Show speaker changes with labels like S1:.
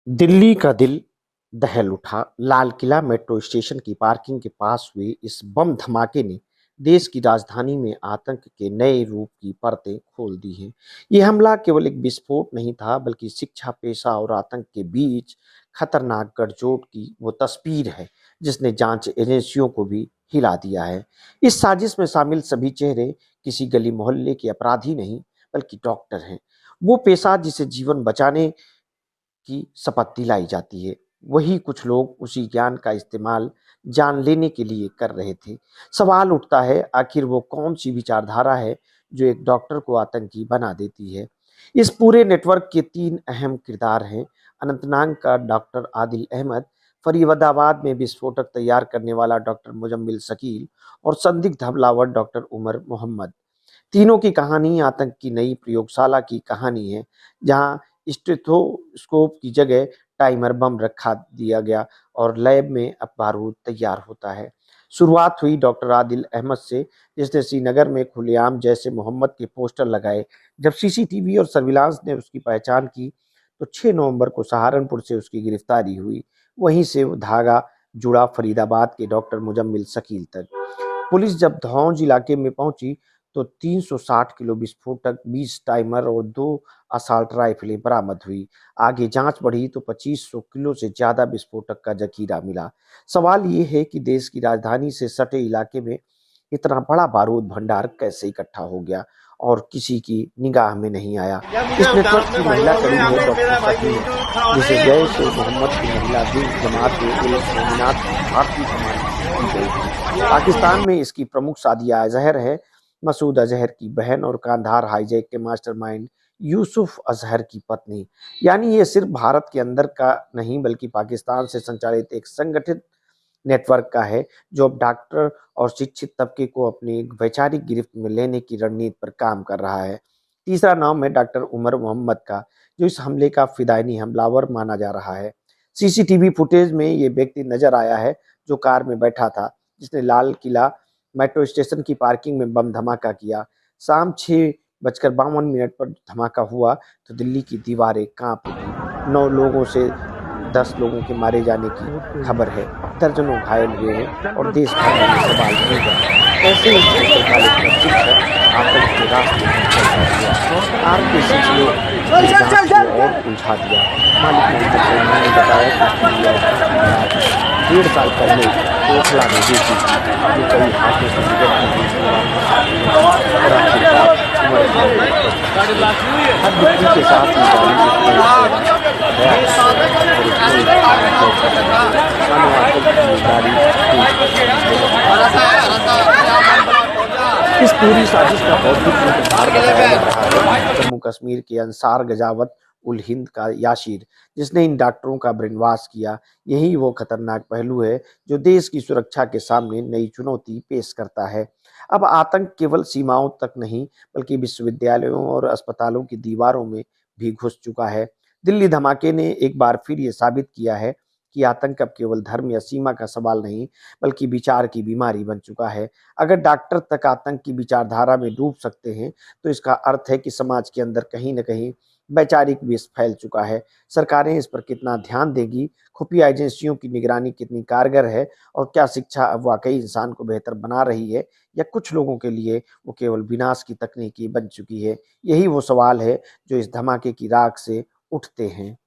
S1: दिल्ली का दिल दहल उठा। लाल किला मेट्रो स्टेशन की पार्किंग के पास हुए इस बम धमाके ने देश की राजधानी में आतंक के नए रूप की परतें खोल दी हैं। यह हमला केवल एक विस्फोट नहीं था, बल्कि शिक्षा, पेशा और आतंक के बीच खतरनाक गठजोड़ की वो तस्वीर है, जिसने जांच एजेंसियों को भी हिला दिया है। इस साजिश में शामिल सभी चेहरे किसी गली मोहल्ले के अपराधी नहीं, बल्कि डॉक्टर हैं। वो पेशा जिसे जीवन बचाने की शपथ दिलाई जाती है, वही कुछ लोग उसी ज्ञान का इस्तेमाल जान लेने के लिए कर रहे थे। सवाल उठता है, आखिर वो कौन सी विचारधारा है जो एक डॉक्टर को आतंकी बना देती है। इस पूरे नेटवर्क के तीन अहम किरदार हैं। अनंतनाग का डॉक्टर आदिल अहमद, फरीदाबाद में विस्फोटक तैयार करने वाला डॉक्टर मुजम्मिल शकील और संदिग्ध हमलावर डॉक्टर उमर मोहम्मद। तीनों की कहानी आतंक की नई प्रयोगशाला की कहानी है, जहां स्टेथोस्कोप की जगह टाइमर बम रखा दिया गया और लैब में अब बारूद तैयार होता है। शुरुआत हुई डॉक्टर आदिल अहमद से, जिसने श्रीनगर में खुलेआम जैसे मोहम्मद के पोस्टर लगाए। जब सीसीटीवी और सर्विलांस ने उसकी पहचान की, तो 6 नवंबर को सहारनपुर से उसकी गिरफ्तारी हुई। वहीं से वो धागा जुड़ा फरीदाबाद के डॉक्टर मुजम्मिल शकील तक। पुलिस जब धौंज इलाके में पहुंची, तो 360 किलो विस्फोटक, 20 टाइमर और 2 असॉल्ट राइफलें बरामद हुई। आगे जांच बढ़ी तो 2500 किलो से ज्यादा विस्फोटक का जखीरा मिला। सवाल ये है कि देश की राजधानी से सटे इलाके में इतना बड़ा बारूद भंडार कैसे इकट्ठा हो गया और किसी की निगाह में नहीं आया। इस नेटवर्क की महिला कड़ी है डॉक्टर सकीना, जिसे जैश ए मोहम्मद की महिला विंग जमात उल मोमिनात की भारतीय कमान दी गई थी। पाकिस्तान में इसकी प्रमुख सादिया अजहर है, मसूद अजहर की बहन और कांधार हाईजैक के मास्टरमाइंड यूसुफ अजहर की पत्नी। यानी ये सिर्फ भारत के अंदर का नहीं, बल्कि पाकिस्तान से संचालित एक संगठित नेटवर्क का है, जो अब डॉक्टर और शिक्षित तबके को अपनी एक वैचारिक गिरफ्त में लेने की रणनीति पर काम कर रहा है। तीसरा नाम है डॉक्टर उमर मोहम्मद का, जो इस हमले का फिदायनी हमलावर माना जा रहा है। सीसीटीवी फुटेज में ये व्यक्ति नजर आया है, जो कार में बैठा था, जिसने लाल किला मेट्रो स्टेशन की पार्किंग में बम धमाका किया। शाम 6:52 पर धमाका हुआ तो दिल्ली की दीवारें कांप उठी। 9 लोगों से 10 लोगों के मारे जाने की खबर है, दर्जनों घायल हुए हैं और देश भर में सवाल होगा, कैसे इस मेडिकल कॉलेज का शिक्षक आतंक के रास्ते पर चलता हुआ कार के सिलसिले की जांच को और उलझा दिया। मालिक मोहम्मद सैनी ने बताया कि कार 1.5 साल पहले ओखला में बेची थी, जो कई हाथों से गुजरती हुई और आखिरकार उमर मोहम्मद पर पहुंची। हर व्यक्ति के साथ ये गाड़ी गया इस पूरी साजिश का बौद्धिक इंतजार बताया जा रहा है जम्मू कश्मीर के अंसार गजावत उल हिंद का याशिर, जिसने इन डॉक्टरों का ब्रेनवाश किया। यही वो खतरनाक पहलू है जो देश की सुरक्षा के सामने नई चुनौती पेश करता है। अब आतंक केवल सीमाओं तक नहीं, बल्कि विश्वविद्यालयों और अस्पतालों की दीवारों में भी घुस चुका है। दिल्ली धमाके ने एक बार फिर ये साबित किया है कि आतंक अब केवल धर्म या सीमा का सवाल नहीं, बल्कि विचार की बीमारी बन चुका है। अगर डॉक्टर तक आतंक की विचारधारा में डूब सकते हैं, तो इसका अर्थ है कि समाज के अंदर कहीं न कहीं वैचारिक विष फैल चुका है। सरकारें इस पर कितना ध्यान देगी, खुफिया एजेंसियों की निगरानी कितनी कारगर है, और क्या शिक्षा अब वाकई इंसान को बेहतर बना रही है, या कुछ लोगों के लिए वो केवल विनाश की तकनीकी बन चुकी है। यही वो सवाल है जो इस धमाके की राख से उठते हैं।